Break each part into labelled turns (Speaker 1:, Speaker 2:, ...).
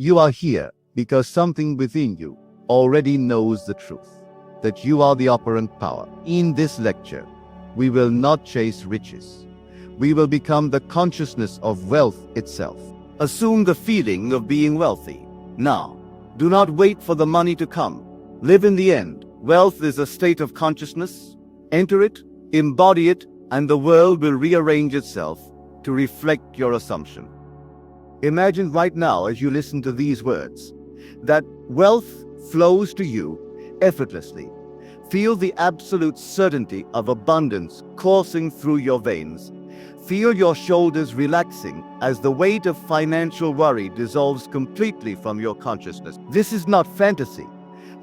Speaker 1: You are here because something within you already knows the truth, that you are the operant power. In this lecture, we will not chase riches. We will become the consciousness of wealth itself. Assume the feeling of being wealthy. Now, do not wait for the money to come. Live in the end. Wealth is a state of consciousness. Enter it, embody it, and the world will rearrange itself to reflect your assumption. Imagine right now, as you listen to these words, that wealth flows to you effortlessly. Feel the absolute certainty of abundance coursing through your veins. Feel your shoulders relaxing as the weight of financial worry dissolves completely from your consciousness. This is not fantasy.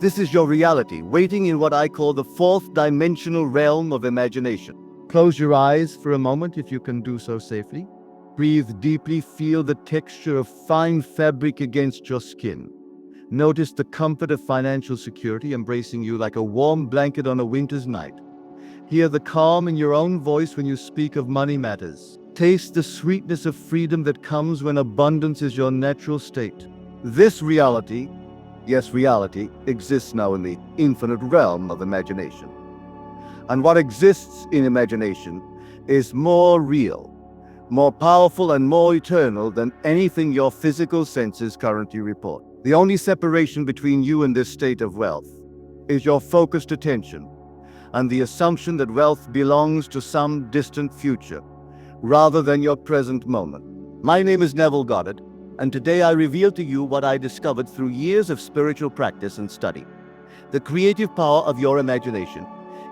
Speaker 1: This is your reality, waiting in what I call the fourth dimensional realm of imagination. Close your eyes for a moment if you can do so safely. Breathe deeply, feel the texture of fine fabric against your skin. Notice the comfort of financial security embracing you like a warm blanket on a winter's night. Hear the calm in your own voice when you speak of money matters. Taste the sweetness of freedom that comes when abundance is your natural state. This reality, yes, reality, exists now in the infinite realm of imagination. And what exists in imagination is more real, more powerful, and more eternal than anything your physical senses currently report. The only separation between you and this state of wealth is your focused attention and the assumption that wealth belongs to some distant future rather than your present moment. My name is Neville Goddard, and today I reveal to you what I discovered through years of spiritual practice and study. The creative power of your imagination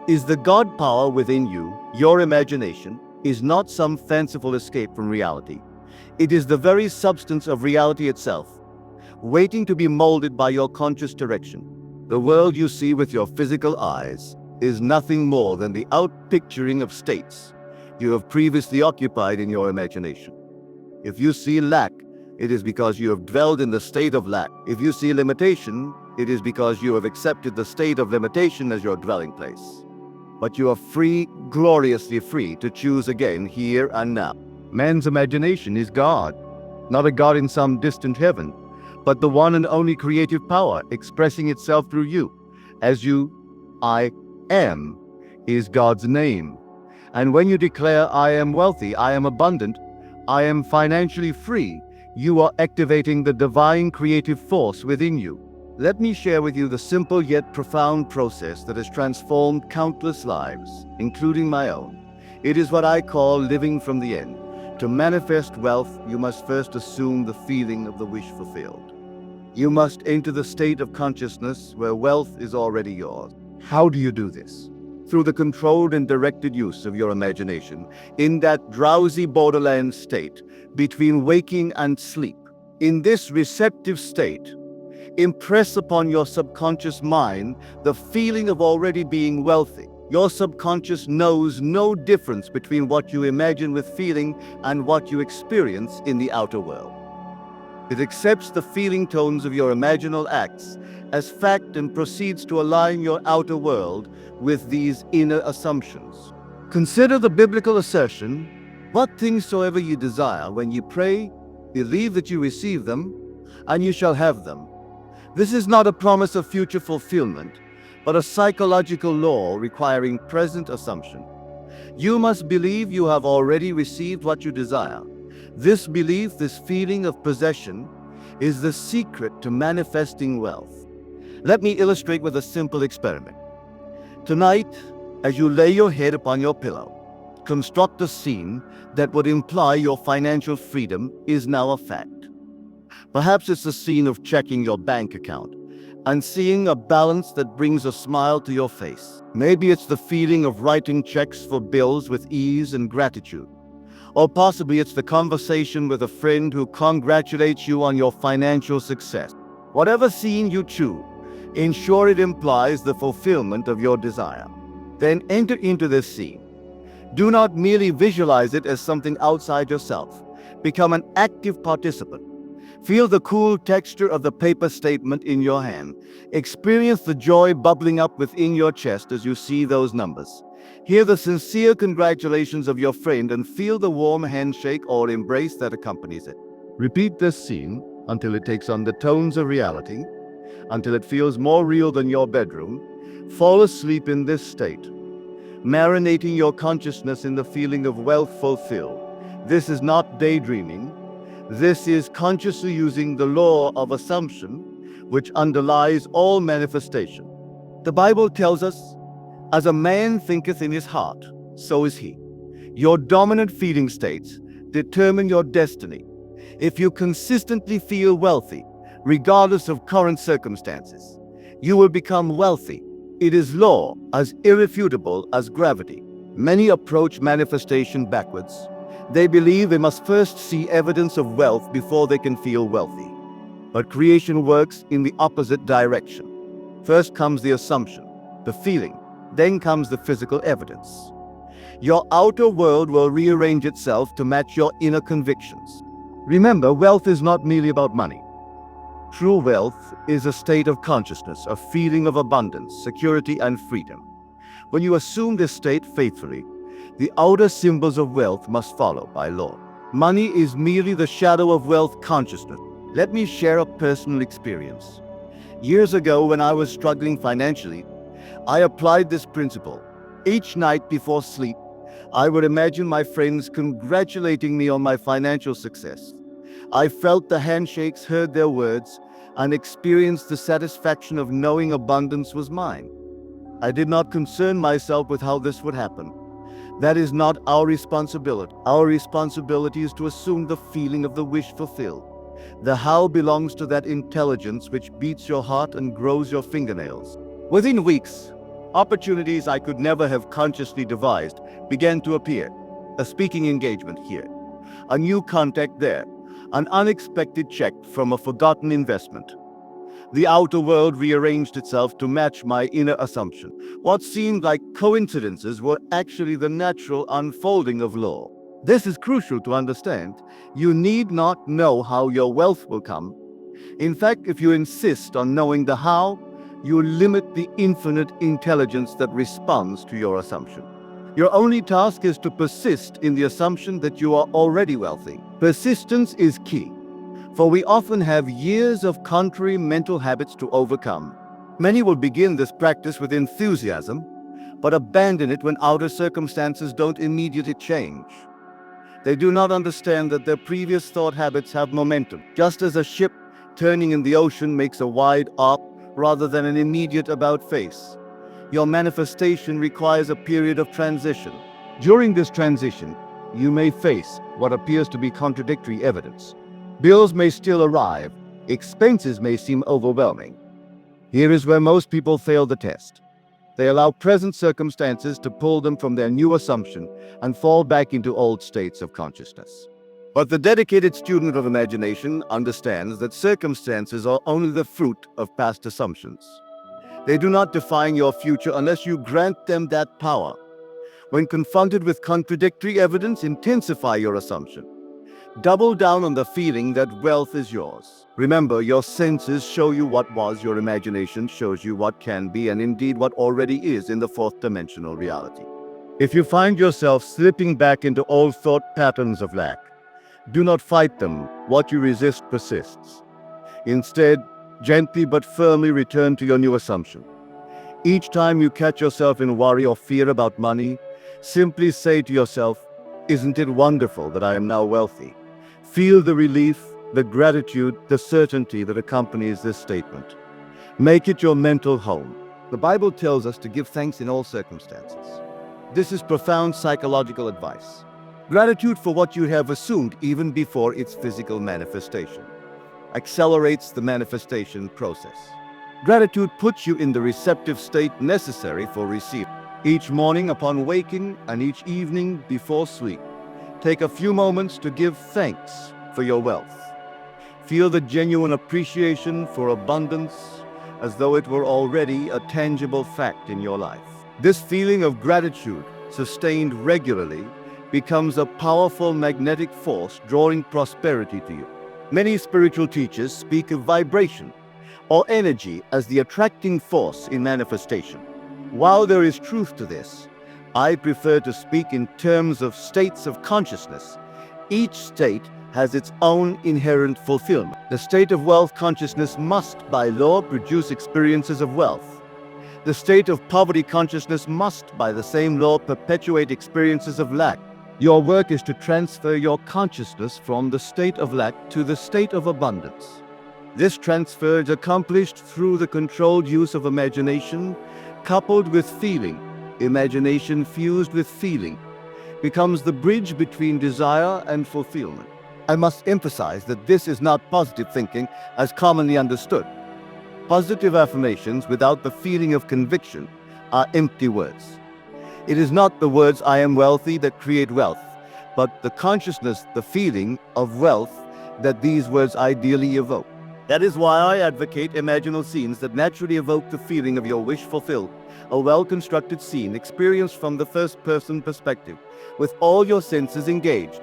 Speaker 1: is the God power within you. Your imagination is not some fanciful escape from reality. It is the very substance of reality itself, waiting to be molded by your conscious direction. The world you see with your physical eyes is nothing more than the outpicturing of states you have previously occupied in your imagination. If you see lack, it is because you have dwelled in the state of lack. If you see limitation, it is because you have accepted the state of limitation as your dwelling place. But you are free, gloriously free, to choose again here and now. Man's imagination is God, not a God in some distant heaven, but the one and only creative power expressing itself through you. As you, I am, is God's name. And when you declare, I am wealthy, I am abundant, I am financially free, you are activating the divine creative force within you. Let me share with you the simple yet profound process that has transformed countless lives, including my own. It is what I call living from the end. To manifest wealth, you must first assume the feeling of the wish fulfilled. You must enter the state of consciousness where wealth is already yours. How do you do this? Through the controlled and directed use of your imagination, in that drowsy borderland state between waking and sleep. In this receptive state, impress upon your subconscious mind the feeling of already being wealthy. Your subconscious knows no difference between what you imagine with feeling and what you experience in the outer world. It accepts the feeling tones of your imaginal acts as fact and proceeds to align your outer world with these inner assumptions. Consider the biblical assertion, "What things soever you desire, when you pray, believe that you receive them, and you shall have them." This is not a promise of future fulfillment, but a psychological law requiring present assumption. You must believe you have already received what you desire. This belief, this feeling of possession, is the secret to manifesting wealth. Let me illustrate with a simple experiment. Tonight, as you lay your head upon your pillow, construct a scene that would imply your financial freedom is now a fact. Perhaps it's the scene of checking your bank account and seeing a balance that brings a smile to your face. Maybe it's the feeling of writing checks for bills with ease and gratitude. Or possibly it's the conversation with a friend who congratulates you on your financial success. Whatever scene you choose, ensure it implies the fulfillment of your desire. Then enter into this scene. Do not merely visualize it as something outside yourself. Become an active participant. Feel the cool texture of the paper statement in your hand. Experience the joy bubbling up within your chest as you see those numbers. Hear the sincere congratulations of your friend and feel the warm handshake or embrace that accompanies it. Repeat this scene until it takes on the tones of reality, until it feels more real than your bedroom. Fall asleep in this state, marinating your consciousness in the feeling of wealth fulfilled. This is not daydreaming. This is consciously using the law of assumption, which underlies all manifestation. The Bible tells us, as a man thinketh in his heart, so is he. Your dominant feeling states determine your destiny. If you consistently feel wealthy, regardless of current circumstances, you will become wealthy. It is law as irrefutable as gravity. Many approach manifestation backwards. They believe they must first see evidence of wealth before they can feel wealthy. But creation works in the opposite direction. First comes the assumption, the feeling, then comes the physical evidence. Your outer world will rearrange itself to match your inner convictions. Remember, wealth is not merely about money. True wealth is a state of consciousness, a feeling of abundance, security, and freedom. When you assume this state faithfully, the outer symbols of wealth must follow by law. Money is merely the shadow of wealth consciousness. Let me share a personal experience. Years ago, when I was struggling financially, I applied this principle. Each night before sleep, I would imagine my friends congratulating me on my financial success. I felt the handshakes, heard their words, and experienced the satisfaction of knowing abundance was mine. I did not concern myself with how this would happen. That is not our responsibility. Our responsibility is to assume the feeling of the wish fulfilled. The how belongs to that intelligence which beats your heart and grows your fingernails. Within weeks, opportunities I could never have consciously devised began to appear. A speaking engagement here, a new contact there, an unexpected check from a forgotten investment. The outer world rearranged itself to match my inner assumption. What seemed like coincidences were actually the natural unfolding of law. This is crucial to understand. You need not know how your wealth will come. In fact, if you insist on knowing the how, you limit the infinite intelligence that responds to your assumption. Your only task is to persist in the assumption that you are already wealthy. Persistence is key, for we often have years of contrary mental habits to overcome. Many will begin this practice with enthusiasm, but abandon it when outer circumstances don't immediately change. They do not understand that their previous thought habits have momentum. Just as a ship turning in the ocean makes a wide arc rather than an immediate about-face, your manifestation requires a period of transition. During this transition, you may face what appears to be contradictory evidence. Bills may still arrive, expenses may seem overwhelming. Here is where most people fail the test. They allow present circumstances to pull them from their new assumption and fall back into old states of consciousness. But the dedicated student of imagination understands that circumstances are only the fruit of past assumptions. They do not define your future unless you grant them that power. When confronted with contradictory evidence, intensify your assumption. Double down on the feeling that wealth is yours. Remember, your senses show you what was, your imagination shows you what can be, and indeed what already is in the fourth dimensional reality. If you find yourself slipping back into old thought patterns of lack, do not fight them. What you resist persists. Instead, gently but firmly return to your new assumption. Each time you catch yourself in worry or fear about money, simply say to yourself, "Isn't it wonderful that I am now wealthy?" Feel the relief, the gratitude, the certainty that accompanies this statement. Make it your mental home. The Bible tells us to give thanks in all circumstances. This is profound psychological advice. Gratitude for what you have assumed even before its physical manifestation accelerates the manifestation process. Gratitude puts you in the receptive state necessary for receiving. Each morning upon waking and each evening before sleep, take a few moments to give thanks for your wealth. Feel the genuine appreciation for abundance as though it were already a tangible fact in your life. This feeling of gratitude, sustained regularly, becomes a powerful magnetic force drawing prosperity to you. Many spiritual teachers speak of vibration or energy as the attracting force in manifestation. While there is truth to this, I prefer to speak in terms of states of consciousness, Each state has its own inherent fulfillment. The state of wealth consciousness must, by law, produce experiences of wealth. The state of poverty consciousness must, by the same law, perpetuate experiences of lack. Your work is to transfer your consciousness from the state of lack to the state of abundance. This transfer is accomplished through the controlled use of imagination, coupled with feeling. Imagination fused with feeling becomes the bridge between desire and fulfillment. I must emphasize that this is not positive thinking as commonly understood. Positive affirmations without the feeling of conviction are empty words. It is not the words "I am wealthy" that create wealth, but the consciousness, the feeling of wealth that these words ideally evoke. That is why I advocate imaginal scenes that naturally evoke the feeling of your wish fulfilled. A well-constructed scene experienced from the first-person perspective, with all your senses engaged,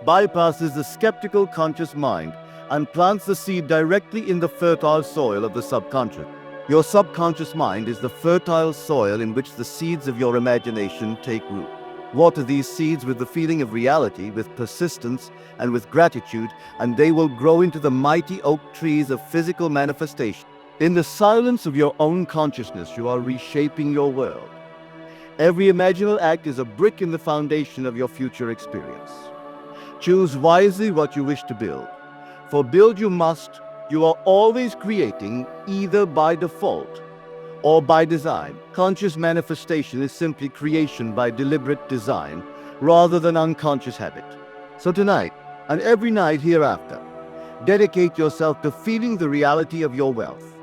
Speaker 1: bypasses the skeptical conscious mind and plants the seed directly in the fertile soil of the subconscious. Your subconscious mind is the fertile soil in which the seeds of your imagination take root. Water these seeds with the feeling of reality, with persistence, and with gratitude, and they will grow into the mighty oak trees of physical manifestation. In the silence of your own consciousness, you are reshaping your world. Every imaginal act is a brick in the foundation of your future experience. Choose wisely what you wish to build. For build you must. You are always creating, either by default or by design. Conscious manifestation is simply creation by deliberate design, rather than unconscious habit. So tonight, and every night hereafter, dedicate yourself to feeling the reality of your wealth.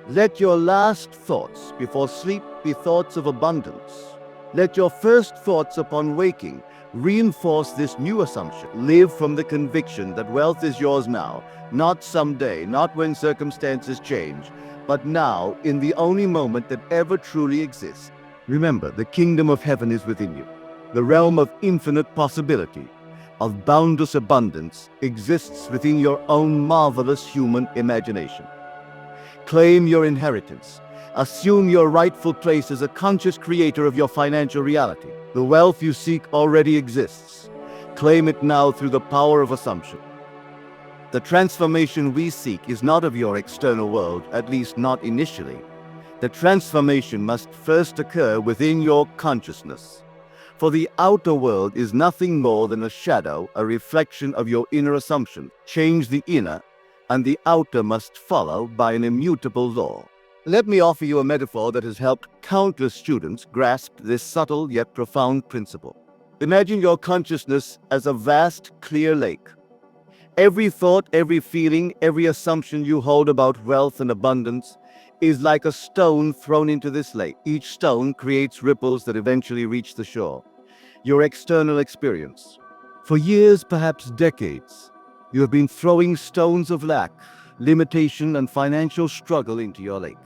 Speaker 1: Let your last thoughts before sleep be thoughts of abundance. Let your first thoughts upon waking reinforce this new assumption. Live from the conviction that wealth is yours now, not someday, not when circumstances change, but now, in the only moment that ever truly exists. Remember, the kingdom of heaven is within you. The realm of infinite possibility, of boundless abundance, exists within your own marvelous human imagination. Claim your inheritance. Assume your rightful place as a conscious creator of your financial reality. The wealth you seek already exists. Claim it now through the power of assumption. The transformation we seek is not of your external world, at least not initially. The transformation must first occur within your consciousness. For the outer world is nothing more than a shadow, a reflection of your inner assumption. Change the inner, and the outer must follow by an immutable law. Let me offer you a metaphor that has helped countless students grasp this subtle yet profound principle. Imagine your consciousness as a vast, clear lake. Every thought, every feeling, every assumption you hold about wealth and abundance is like a stone thrown into this lake. Each stone creates ripples that eventually reach the shore. Your external experience. For years, perhaps decades, you have been throwing stones of lack, limitation, and financial struggle into your lake.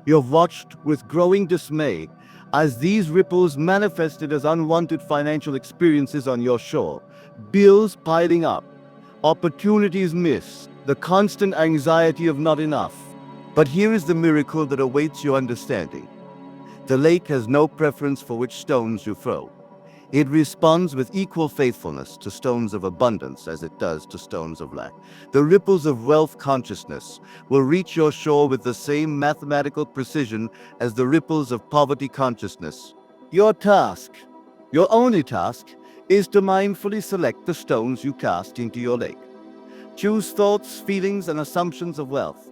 Speaker 1: You have watched with growing dismay as these ripples manifested as unwanted financial experiences on your shore. Bills piling up, opportunities missed, the constant anxiety of not enough. But here is the miracle that awaits your understanding. The lake has no preference for which stones you throw. It responds with equal faithfulness to stones of abundance as it does to stones of lack. The ripples of wealth consciousness will reach your shore with the same mathematical precision as the ripples of poverty consciousness. Your task, your only task, is to mindfully select the stones you cast into your lake. Choose thoughts, feelings, and assumptions of wealth,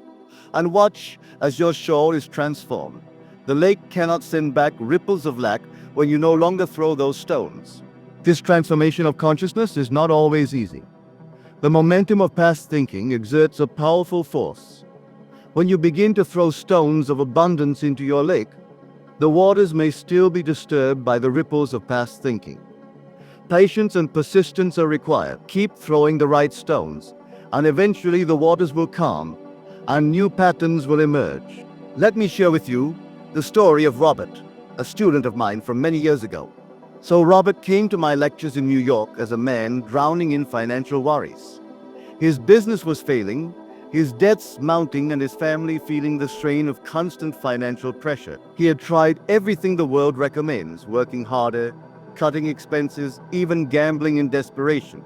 Speaker 1: and watch as your shore is transformed. The lake cannot send back ripples of lack when you no longer throw those stones. This transformation of consciousness is not always easy. The momentum of past thinking exerts a powerful force. When you begin to throw stones of abundance into your lake, the waters may still be disturbed by the ripples of past thinking. Patience and persistence are required. Keep throwing the right stones, and eventually the waters will calm, and new patterns will emerge. Let me share with you the story of Robert, a student of mine from many years ago. So Robert came to my lectures in New York as a man drowning in financial worries. His business was failing, his debts mounting, and his family feeling the strain of constant financial pressure. He had tried everything the world recommends, working harder, cutting expenses, even gambling in desperation.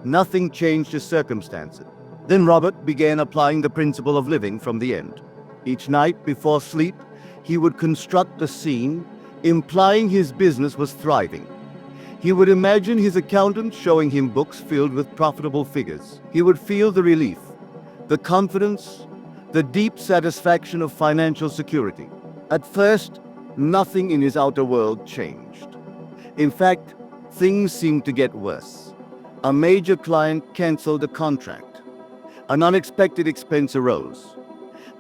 Speaker 1: Nothing changed his circumstances. Then Robert began applying the principle of living from the end. Each night before sleep, he would construct a scene implying his business was thriving. He would imagine his accountant showing him books filled with profitable figures. He would feel the relief, the confidence, the deep satisfaction of financial security. At first, nothing in his outer world changed. In fact, things seemed to get worse. A major client canceled a contract. An unexpected expense arose.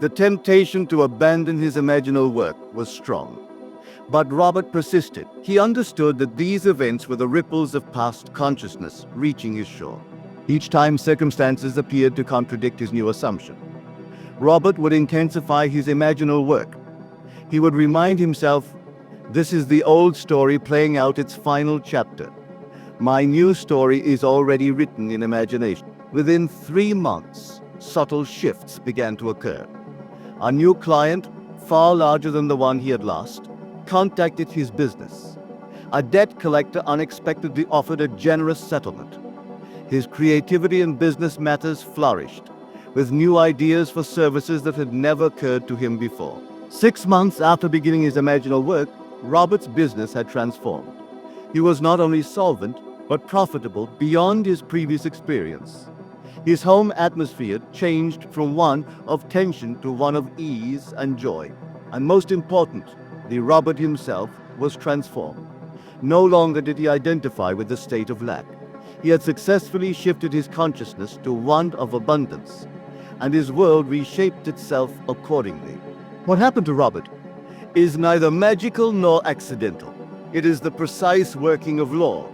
Speaker 1: The temptation to abandon his imaginal work was strong. But Robert persisted. He understood that these events were the ripples of past consciousness reaching his shore. Each time circumstances appeared to contradict his new assumption, Robert would intensify his imaginal work. He would remind himself, this is the old story playing out its final chapter. My new story is already written in imagination. Within 3 months, subtle shifts began to occur. A new client, far larger than the one he had lost, contacted his business. A debt collector unexpectedly offered a generous settlement. His creativity in business matters flourished, with new ideas for services that had never occurred to him before. 6 months after beginning his imaginal work, Robert's business had transformed. He was not only solvent, but profitable beyond his previous experience. His home atmosphere changed from one of tension to one of ease and joy. And most important, the Robert himself was transformed. No longer did he identify with the state of lack. He had successfully shifted his consciousness to one of abundance, and his world reshaped itself accordingly. What happened to Robert is neither magical nor accidental. It is the precise working of law.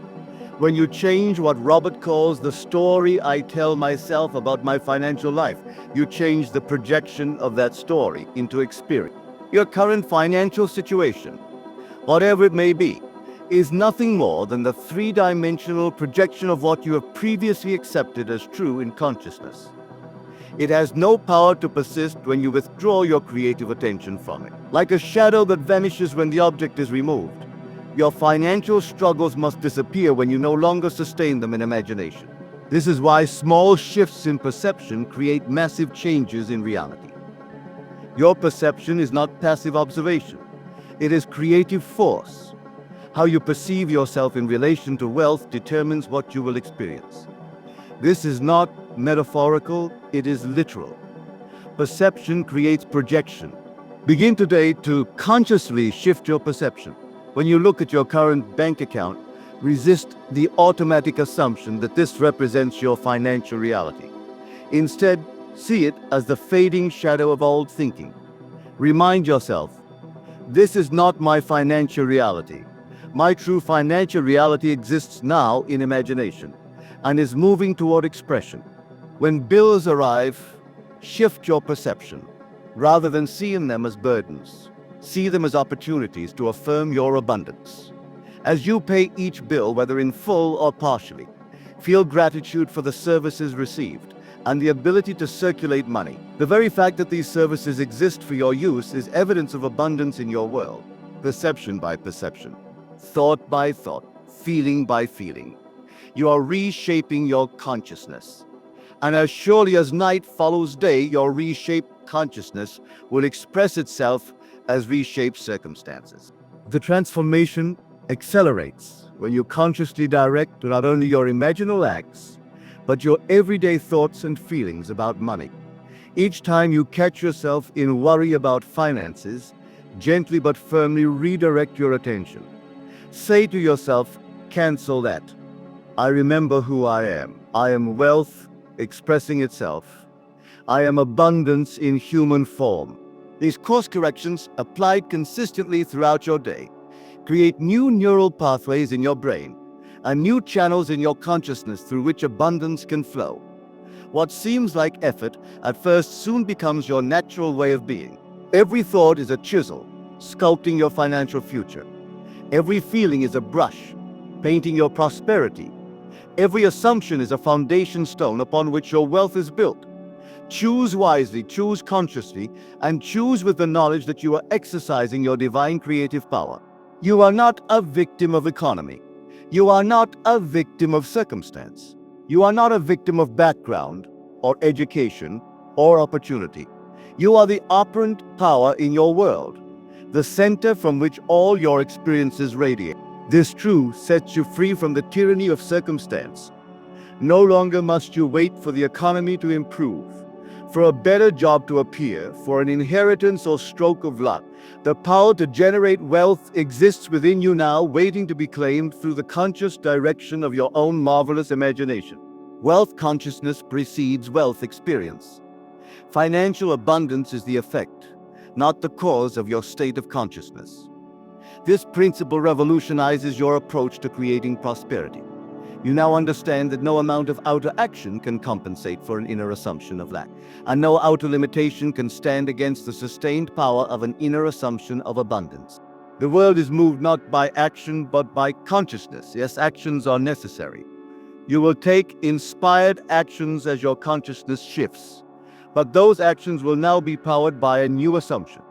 Speaker 1: When you change what Robert calls the story I tell myself about my financial life, you change the projection of that story into experience. Your current financial situation, whatever it may be, is nothing more than the three-dimensional projection of what you have previously accepted as true in consciousness. It has no power to persist when you withdraw your creative attention from it. Like a shadow that vanishes when the object is removed, your financial struggles must disappear when you no longer sustain them in imagination. This is why small shifts in perception create massive changes in reality. Your perception is not passive observation. It is creative force. How you perceive yourself in relation to wealth determines what you will experience. This is not metaphorical, it is literal. Perception creates projection. Begin today to consciously shift your perception. When you look at your current bank account, resist the automatic assumption that this represents your financial reality. Instead, see it as the fading shadow of old thinking. Remind yourself, this is not my financial reality. My true financial reality exists now in imagination and is moving toward expression. When bills arrive, shift your perception. Rather than seeing them as burdens, see them as opportunities to affirm your abundance. As you pay each bill, whether in full or partially, feel gratitude for the services received and the ability to circulate money. The very fact that these services exist for your use is evidence of abundance in your world. Perception by perception, thought by thought, feeling by feeling. You are reshaping your consciousness. And as surely as night follows day, your reshaped consciousness will express itself as reshaped circumstances. The transformation accelerates when you consciously direct not only your imaginal acts, but your everyday thoughts and feelings about money. Each time you catch yourself in worry about finances, gently but firmly redirect your attention. Say to yourself, cancel that. I remember who I am. I am wealth expressing itself. I am abundance in human form. These course corrections, applied consistently throughout your day, create new neural pathways in your brain and new channels in your consciousness through which abundance can flow. What seems like effort at first soon becomes your natural way of being. Every thought is a chisel, sculpting your financial future. Every feeling is a brush, painting your prosperity. Every assumption is a foundation stone upon which your wealth is built. Choose wisely, choose consciously, and choose with the knowledge that you are exercising your divine creative power. You are not a victim of economy. You are not a victim of circumstance. You are not a victim of background, or education, or opportunity. You are the operant power in your world, the center from which all your experiences radiate. This truth sets you free from the tyranny of circumstance. No longer must you wait for the economy to improve, for a better job to appear, for an inheritance or stroke of luck. The power to generate wealth exists within you now, waiting to be claimed through the conscious direction of your own marvelous imagination. Wealth consciousness precedes wealth experience. Financial abundance is the effect, not the cause of your state of consciousness. This principle revolutionizes your approach to creating prosperity. You now understand that no amount of outer action can compensate for an inner assumption of lack, and no outer limitation can stand against the sustained power of an inner assumption of abundance. The world is moved not by action but by consciousness. Yes, actions are necessary. You will take inspired actions as your consciousness shifts, but those actions will now be powered by a new assumption.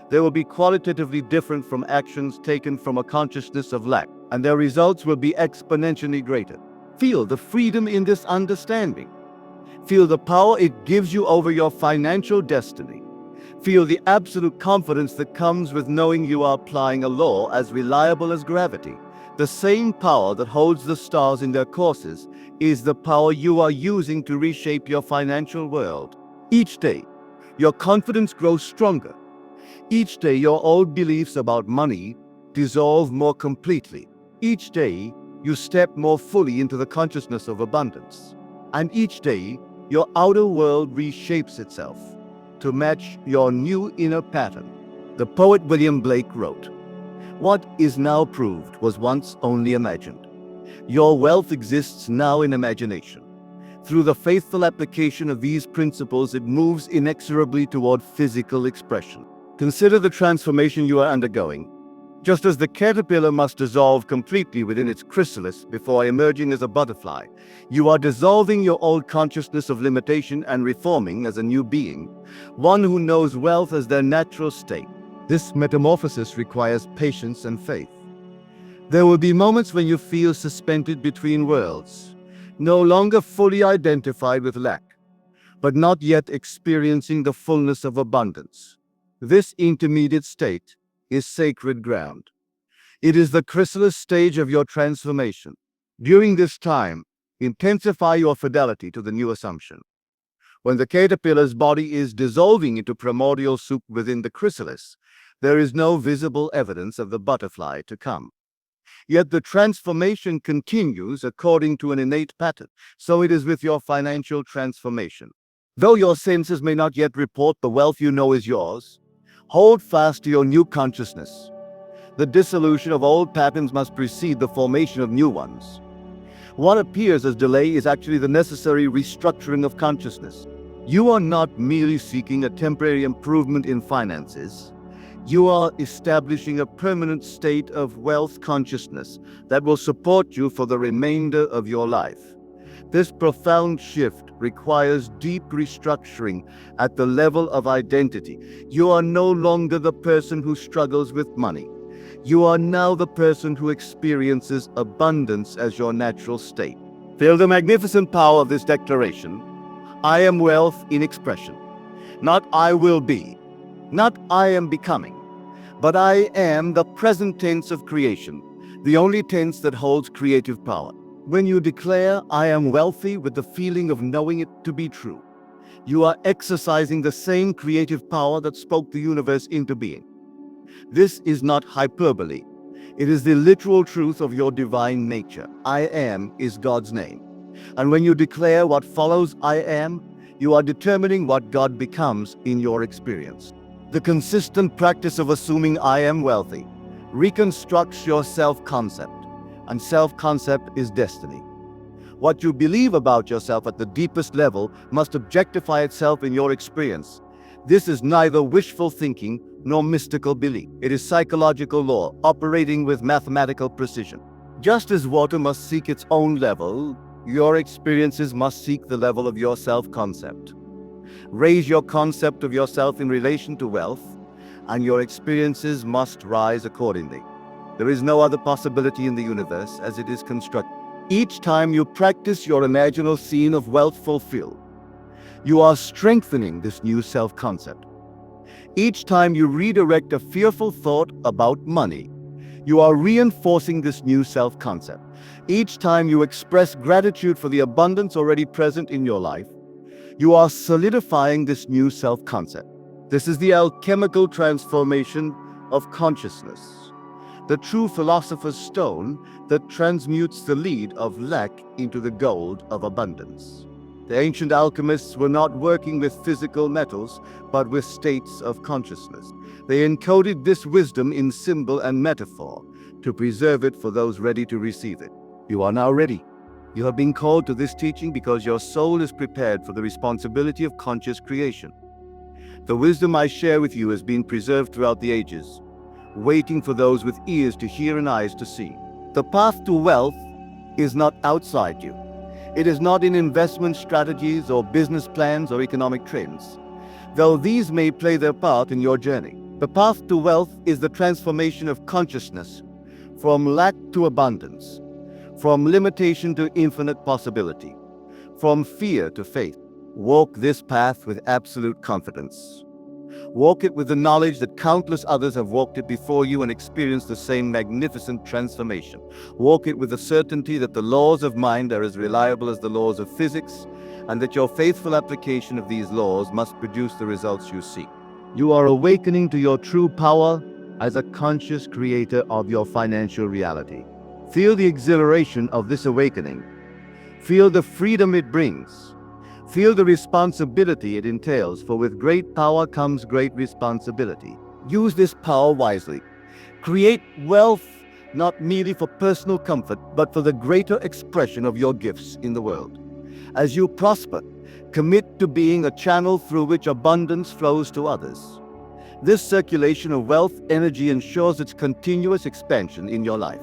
Speaker 1: They will be qualitatively different from actions taken from a consciousness of lack, and their results will be exponentially greater. Feel the freedom in this understanding. Feel the power it gives you over your financial destiny. Feel the absolute confidence that comes with knowing you are applying a law as reliable as gravity. The same power that holds the stars in their courses is the power you are using to reshape your financial world. Each day, your confidence grows stronger. Each day, your old beliefs about money dissolve more completely. Each day, you step more fully into the consciousness of abundance. And each day, your outer world reshapes itself to match your new inner pattern. The poet William Blake wrote, "What is now proved was once only imagined. Your wealth exists now in imagination. Through the faithful application of these principles, it moves inexorably toward physical expression." Consider the transformation you are undergoing. Just as the caterpillar must dissolve completely within its chrysalis before emerging as a butterfly, you are dissolving your old consciousness of limitation and reforming as a new being, one who knows wealth as their natural state. This metamorphosis requires patience and faith. There will be moments when you feel suspended between worlds, no longer fully identified with lack, but not yet experiencing the fullness of abundance. This intermediate state is sacred ground. It is the chrysalis stage of your transformation. During this time, intensify your fidelity to the new assumption. When the caterpillar's body is dissolving into primordial soup within the chrysalis, there is no visible evidence of the butterfly to come. Yet the transformation continues according to an innate pattern. So it is with your financial transformation. Though your senses may not yet report the wealth you know is yours, hold fast to your new consciousness. The dissolution of old patterns must precede the formation of new ones. What appears as delay is actually the necessary restructuring of consciousness. You are not merely seeking a temporary improvement in finances. You are establishing a permanent state of wealth consciousness that will support you for the remainder of your life. This profound shift requires deep restructuring at the level of identity. You are no longer the person who struggles with money. You are now the person who experiences abundance as your natural state. Feel the magnificent power of this declaration. I am wealth in expression. Not I will be, not I am becoming, but I am the present tense of creation, the only tense that holds creative power. When you declare, I am wealthy with the feeling of knowing it to be true, you are exercising the same creative power that spoke the universe into being. This is not hyperbole. It is the literal truth of your divine nature. I am is God's name. And when you declare what follows I am, you are determining what God becomes in your experience. The consistent practice of assuming I am wealthy reconstructs your self-concept. And self-concept is destiny. What you believe about yourself at the deepest level must objectify itself in your experience. This is neither wishful thinking nor mystical belief. It is psychological law operating with mathematical precision. Just as water must seek its own level, your experiences must seek the level of your self-concept. Raise your concept of yourself in relation to wealth, and your experiences must rise accordingly. There is no other possibility in the universe as it is constructed. Each time you practice your imaginal scene of wealth fulfilled, you are strengthening this new self-concept. Each time you redirect a fearful thought about money, you are reinforcing this new self-concept. Each time you express gratitude for the abundance already present in your life, you are solidifying this new self-concept. This is the alchemical transformation of consciousness, the true philosopher's stone that transmutes the lead of lack into the gold of abundance. The ancient alchemists were not working with physical metals, but with states of consciousness. They encoded this wisdom in symbol and metaphor to preserve it for those ready to receive it. You are now ready. You have been called to this teaching because your soul is prepared for the responsibility of conscious creation. The wisdom I share with you has been preserved throughout the ages, waiting for those with ears to hear and eyes to see. The path to wealth is not outside you. It is not in investment strategies or business plans or economic trends, though these may play their part in your journey. The path to wealth is the transformation of consciousness from lack to abundance, from limitation to infinite possibility, from fear to faith. Walk this path with absolute confidence. Walk it with the knowledge that countless others have walked it before you and experienced the same magnificent transformation. Walk it with the certainty that the laws of mind are as reliable as the laws of physics, and that your faithful application of these laws must produce the results you seek. You are awakening to your true power as a conscious creator of your financial reality. Feel the exhilaration of this awakening. Feel the freedom it brings. Feel the responsibility it entails, for with great power comes great responsibility. Use this power wisely. Create wealth not merely for personal comfort, but for the greater expression of your gifts in the world. As you prosper, commit to being a channel through which abundance flows to others. This circulation of wealth energy ensures its continuous expansion in your life.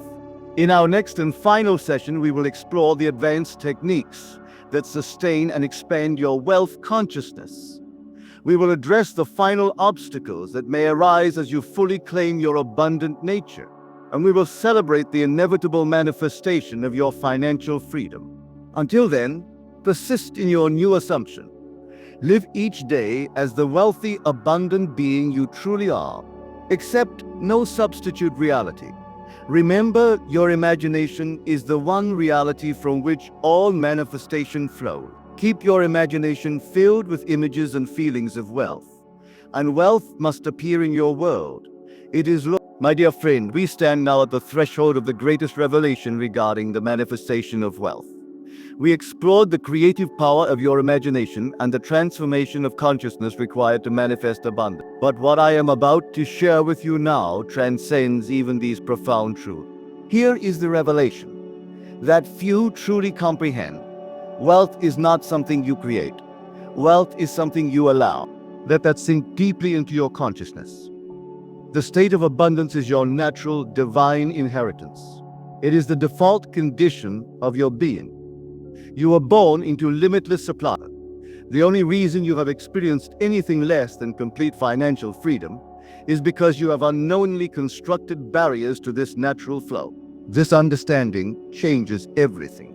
Speaker 1: In our next and final session, we will explore the advanced techniques that sustain and expand your wealth consciousness. We will address the final obstacles that may arise as you fully claim your abundant nature, and we will celebrate the inevitable manifestation of your financial freedom. Until then, persist in your new assumption. Live each day as the wealthy, abundant being you truly are. Accept no substitute reality. Remember, your imagination is the one reality from which all manifestation flows. Keep your imagination filled with images and feelings of wealth, and wealth must appear in your world. It is My dear friend, we stand now at the threshold of the greatest revelation regarding the manifestation of wealth. We explored the creative power of your imagination and the transformation of consciousness required to manifest abundance. But what I am about to share with you now transcends even these profound truths. Here is the revelation that few truly comprehend. Wealth is not something you create. Wealth is something you allow. Let that sink deeply into your consciousness. The state of abundance is your natural, divine inheritance. It is the default condition of your being. You were born into limitless supply. The only reason you have experienced anything less than complete financial freedom is because you have unknowingly constructed barriers to this natural flow. This understanding changes everything.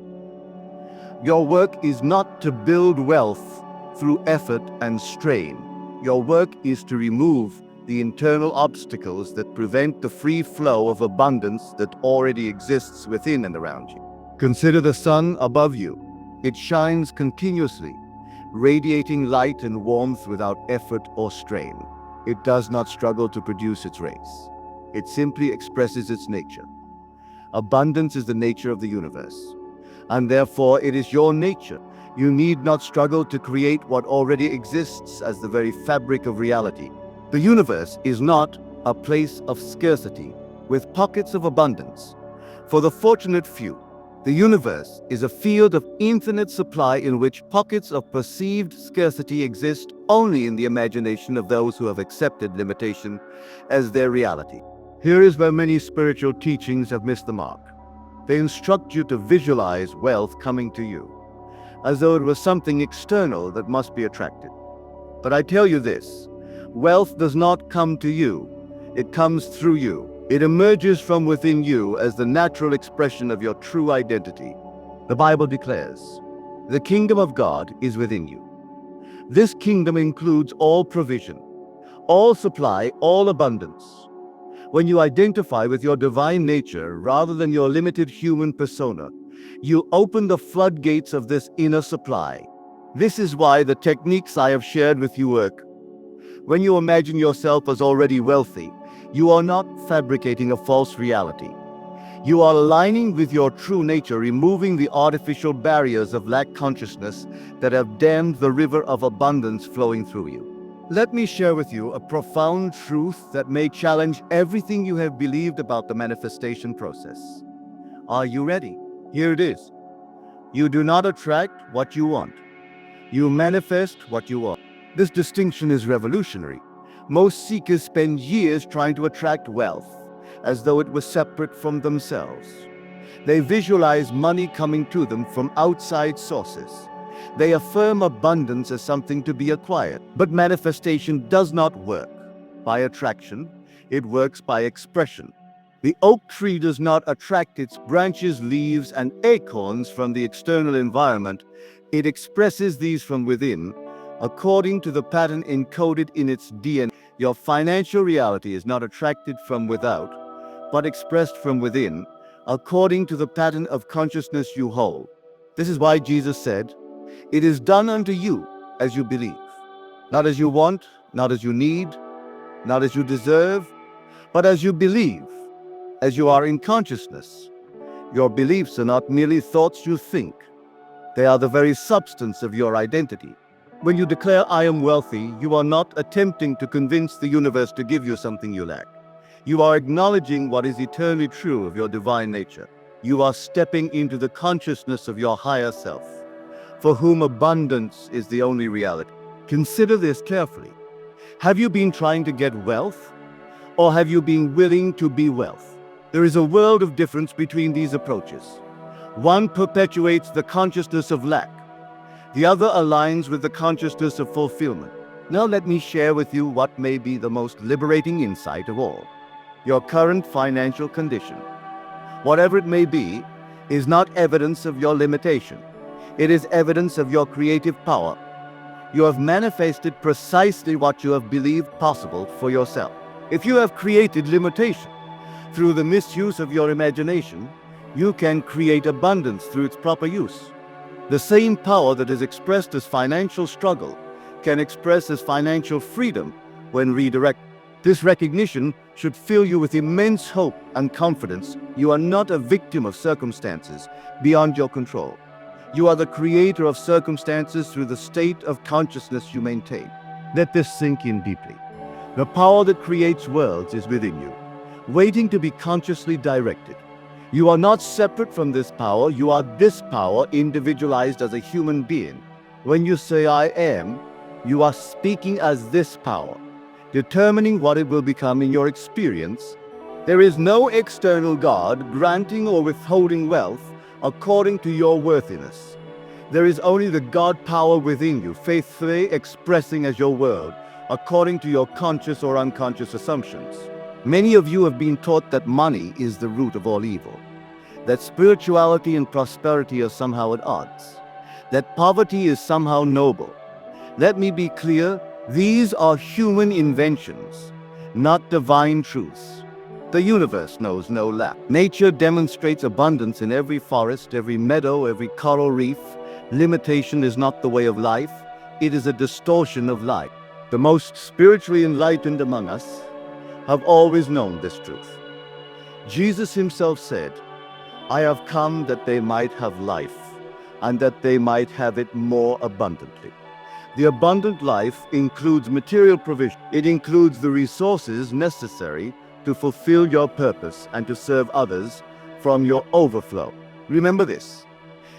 Speaker 1: Your work is not to build wealth through effort and strain. Your work is to remove the internal obstacles that prevent the free flow of abundance that already exists within and around you. Consider the sun above you. It shines continuously, radiating light and warmth without effort or strain. It does not struggle to produce its rays. It simply expresses its nature. Abundance is the nature of the universe, and therefore it is your nature. You need not struggle to create what already exists as the very fabric of reality. The universe is not a place of scarcity with pockets of abundance. For the fortunate few, the universe is a field of infinite supply in which pockets of perceived scarcity exist only in the imagination of those who have accepted limitation as their reality. Here is where many spiritual teachings have missed the mark. They instruct you to visualize wealth coming to you, as though it was something external that must be attracted. But I tell you this, wealth does not come to you, it comes through you. It emerges from within you as the natural expression of your true identity. The Bible declares, "The kingdom of God is within you." This kingdom includes all provision, all supply, all abundance. When you identify with your divine nature rather than your limited human persona, you open the floodgates of this inner supply. This is why the techniques I have shared with you work. When you imagine yourself as already wealthy, you are not fabricating a false reality. You are aligning with your true nature, removing the artificial barriers of lack consciousness that have dammed the river of abundance flowing through you. Let me share with you a profound truth that may challenge everything you have believed about the manifestation process. Are you ready? Here it is. You do not attract what you want. You manifest what you want. This distinction is revolutionary. Most seekers spend years trying to attract wealth, as though it was separate from themselves. They visualize money coming to them from outside sources. They affirm abundance as something to be acquired. But manifestation does not work by attraction, it works by expression. The oak tree does not attract its branches, leaves, and acorns from the external environment. It expresses these from within, according to the pattern encoded in its DNA. Your financial reality is not attracted from without, but expressed from within, according to the pattern of consciousness you hold. This is why Jesus said, "It is done unto you as you believe." Not as you want, not as you need, not as you deserve, but as you believe, as you are in consciousness. Your beliefs are not merely thoughts you think. They are the very substance of your identity. When you declare, "I am wealthy," you are not attempting to convince the universe to give you something you lack. You are acknowledging what is eternally true of your divine nature. You are stepping into the consciousness of your higher self, for whom abundance is the only reality. Consider this carefully. Have you been trying to get wealth, or have you been willing to be wealth? There is a world of difference between these approaches. One perpetuates the consciousness of lack. The other aligns with the consciousness of fulfillment. Now let me share with you what may be the most liberating insight of all. Your current financial condition, whatever it may be, is not evidence of your limitation. It is evidence of your creative power. You have manifested precisely what you have believed possible for yourself. If you have created limitation through the misuse of your imagination, you can create abundance through its proper use. The same power that is expressed as financial struggle can express as financial freedom when redirected. This recognition should fill you with immense hope and confidence. You are not a victim of circumstances beyond your control. You are the creator of circumstances through the state of consciousness you maintain. Let this sink in deeply. The power that creates worlds is within you, waiting to be consciously directed. You are not separate from this power. You are this power individualized as a human being. When you say "I am," you are speaking as this power, determining what it will become in your experience. There is no external God granting or withholding wealth according to your worthiness. There is only the God power within you, faithfully expressing as your world, according to your conscious or unconscious assumptions. Many of you have been taught that money is the root of all evil, that spirituality and prosperity are somehow at odds, that poverty is somehow noble. Let me be clear, these are human inventions, not divine truths. The universe knows no lack. Nature demonstrates abundance in every forest, every meadow, every coral reef. Limitation is not the way of life, it is a distortion of life. The most spiritually enlightened among us have always known this truth. Jesus himself said, "I have come that they might have life, and that they might have it more abundantly." The abundant life includes material provision. It includes the resources necessary to fulfill your purpose and to serve others from your overflow. Remember this,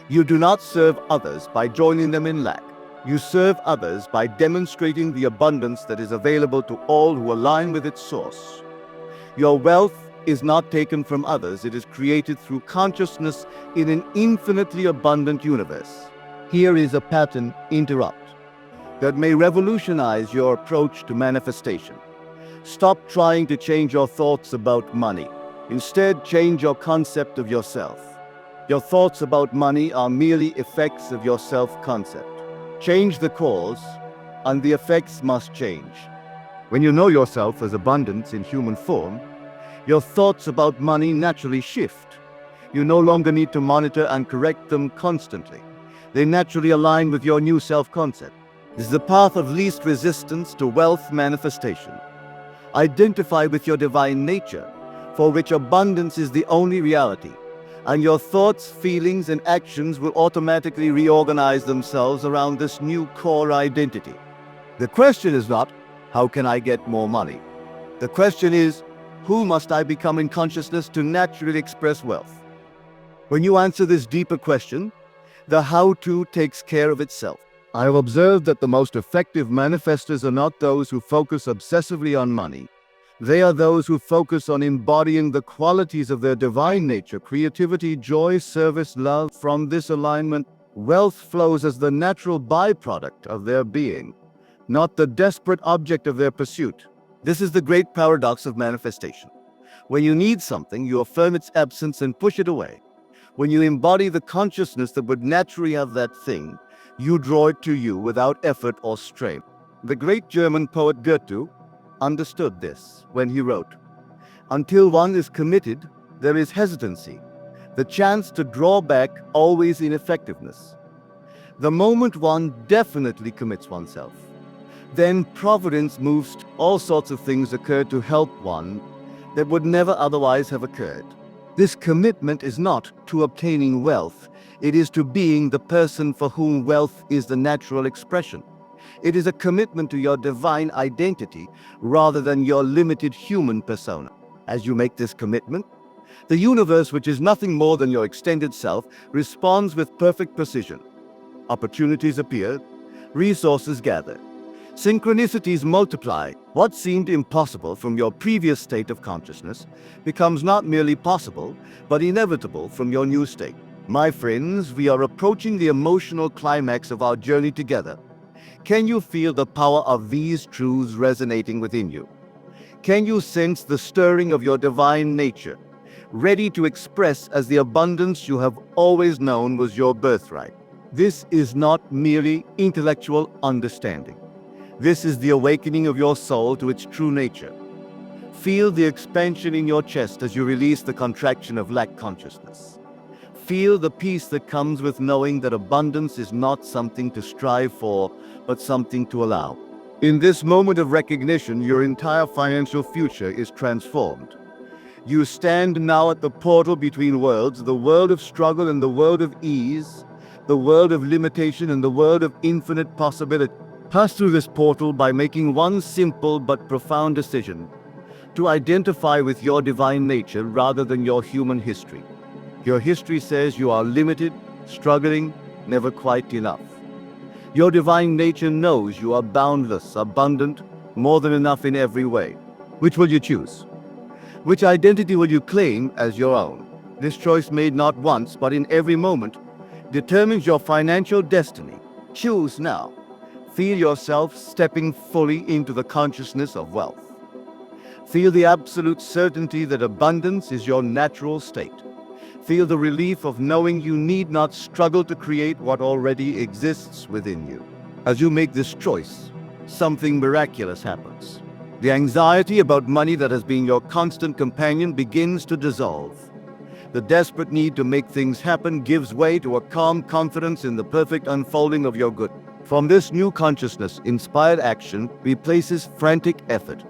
Speaker 1: you do not serve others by joining them in lack. You serve others by demonstrating the abundance that is available to all who align with its source. Your wealth is not taken from others, it is created through consciousness in an infinitely abundant universe. Here is a pattern interrupt that may revolutionize your approach to manifestation. Stop trying to change your thoughts about money. Instead, change your concept of yourself. Your thoughts about money are merely effects of your self-concept. Change the cause, and the effects must change. When you know yourself as abundance in human form, your thoughts about money naturally shift. You no longer need to monitor and correct them constantly. They naturally align with your new self-concept. This is the path of least resistance to wealth manifestation. Identify with your divine nature, for which abundance is the only reality, and your thoughts, feelings, and actions will automatically reorganize themselves around this new core identity. The question is not, how can I get more money? The question is, who must I become in consciousness to naturally express wealth? When you answer this deeper question, the how-to takes care of itself. I have observed that the most effective manifestors are not those who focus obsessively on money. They are those who focus on embodying the qualities of their divine nature: creativity, joy, service, love. From this alignment, wealth flows as the natural byproduct of their being, not the desperate object of their pursuit. This is the great paradox of manifestation. When you need something, you affirm its absence and push it away. When you embody the consciousness that would naturally have that thing, you draw it to you without effort or strain. The great German poet Goethe understood this when he wrote, "Until one is committed, there is hesitancy, the chance to draw back, always ineffectiveness. The moment one definitely commits oneself, then providence moves. All sorts of things occur to help one that would never otherwise have occurred." This commitment is not to obtaining wealth, it is to being the person for whom wealth is the natural expression. It is a commitment to your divine identity rather than your limited human persona. As you make this commitment, the universe, which is nothing more than your extended self, responds with perfect precision. Opportunities appear, resources gather, synchronicities multiply. What seemed impossible from your previous state of consciousness becomes not merely possible, but inevitable from your new state. My friends, we are approaching the emotional climax of our journey together. Can you feel the power of these truths resonating within you? Can you sense the stirring of your divine nature, ready to express as the abundance you have always known was your birthright? This is not merely intellectual understanding. This is the awakening of your soul to its true nature. Feel the expansion in your chest as you release the contraction of lack consciousness. Feel the peace that comes with knowing that abundance is not something to strive for, but something to allow. In this moment of recognition, your entire financial future is transformed. You stand now at the portal between worlds, the world of struggle and the world of ease, the world of limitation and the world of infinite possibility. Pass through this portal by making one simple but profound decision: to identify with your divine nature rather than your human history. Your history says you are limited, struggling, never quite enough. Your divine nature knows you are boundless, abundant, more than enough in every way. Which will you choose? Which identity will you claim as your own? This choice, made not once but in every moment, determines your financial destiny. Choose now. Feel yourself stepping fully into the consciousness of wealth. Feel the absolute certainty that abundance is your natural state. Feel the relief of knowing you need not struggle to create what already exists within you. As you make this choice, something miraculous happens. The anxiety about money that has been your constant companion begins to dissolve. The desperate need to make things happen gives way to a calm confidence in the perfect unfolding of your good. From this new consciousness, inspired action replaces frantic effort.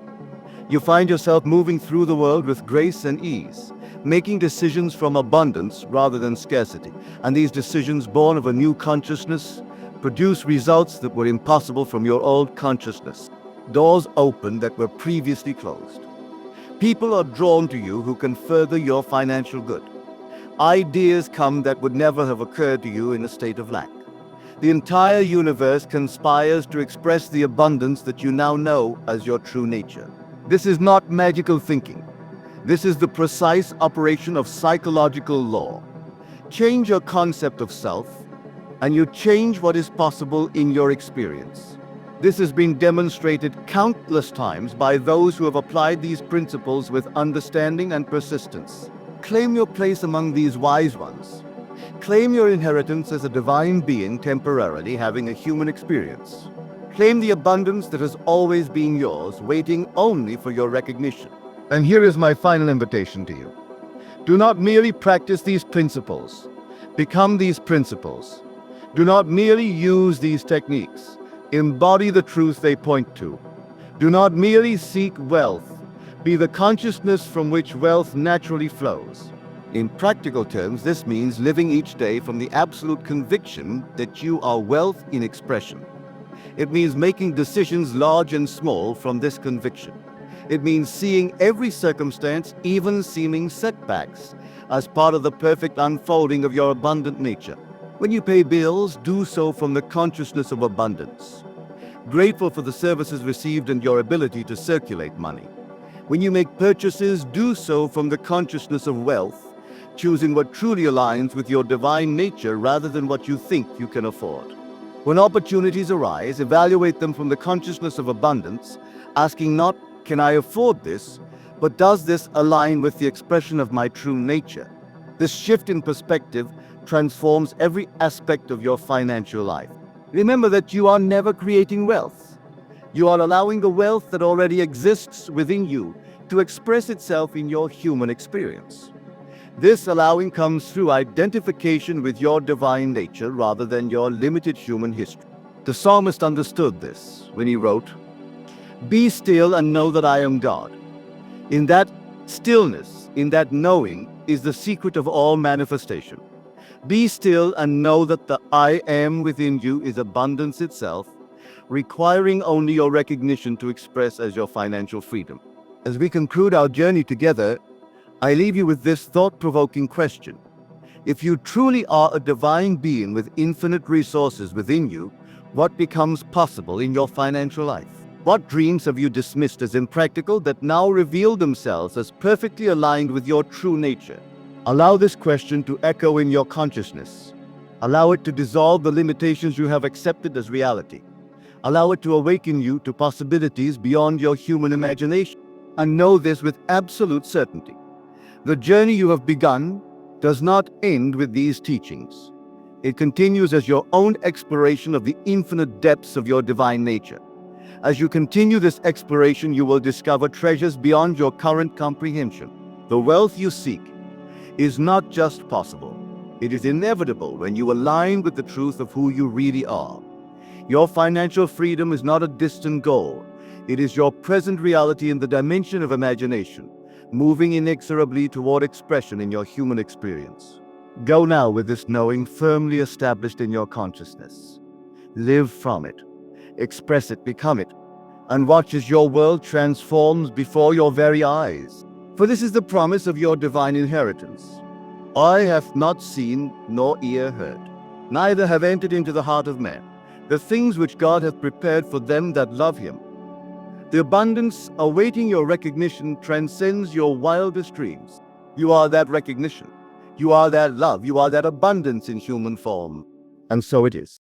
Speaker 1: You find yourself moving through the world with grace and ease, making decisions from abundance rather than scarcity. And these decisions, born of a new consciousness, produce results that were impossible from your old consciousness. Doors open that were previously closed. People are drawn to you who can further your financial good. Ideas come that would never have occurred to you in a state of lack. The entire universe conspires to express the abundance that you now know as your true nature. This is not magical thinking. This is the precise operation of psychological law. Change your concept of self, and you change what is possible in your experience. This has been demonstrated countless times by those who have applied these principles with understanding and persistence. Claim your place among these wise ones. Claim your inheritance as a divine being temporarily having a human experience. Claim the abundance that has always been yours, waiting only for your recognition. And here is my final invitation to you. Do not merely practice these principles. Become these principles. Do not merely use these techniques. Embody the truth they point to. Do not merely seek wealth. Be the consciousness from which wealth naturally flows. In practical terms, this means living each day from the absolute conviction that you are wealth in expression. It means making decisions large and small from this conviction. It means seeing every circumstance, even seeming setbacks, as part of the perfect unfolding of your abundant nature. When you pay bills, do so from the consciousness of abundance. Grateful for the services received and your ability to circulate money. When you make purchases, do so from the consciousness of wealth, choosing what truly aligns with your divine nature rather than what you think you can afford. When opportunities arise, evaluate them from the consciousness of abundance, asking not, "Can I afford this?" but "Does this align with the expression of my true nature?" This shift in perspective transforms every aspect of your financial life. Remember that you are never creating wealth. You are allowing the wealth that already exists within you to express itself in your human experience. This allowing comes through identification with your divine nature rather than your limited human history. The psalmist understood this when he wrote, "Be still and know that I am God." In that stillness, in that knowing, is the secret of all manifestation. Be still and know that the I am within you is abundance itself, requiring only your recognition to express as your financial freedom. As we conclude our journey together, I leave you with this thought-provoking question. If you truly are a divine being with infinite resources within you, what becomes possible in your financial life? What dreams have you dismissed as impractical that now reveal themselves as perfectly aligned with your true nature? Allow this question to echo in your consciousness. Allow it to dissolve the limitations you have accepted as reality. Allow it to awaken you to possibilities beyond your human imagination. And know this with absolute certainty. The journey you have begun does not end with these teachings. It continues as your own exploration of the infinite depths of your divine nature. As you continue this exploration, you will discover treasures beyond your current comprehension. The wealth you seek is not just possible. It is inevitable when you align with the truth of who you really are. Your financial freedom is not a distant goal. It is your present reality in the dimension of imagination, moving inexorably toward expression in your human experience. Go now with this knowing firmly established in your consciousness. Live from it, express it, become it, and watch as your world transforms before your very eyes. For this is the promise of your divine inheritance. Eye hath not seen, nor ear heard, neither have entered into the heart of man, the things which God hath prepared for them that love him. The abundance awaiting your recognition transcends your wildest dreams. You are that recognition. You are that love. You are that abundance in human form. And so it is.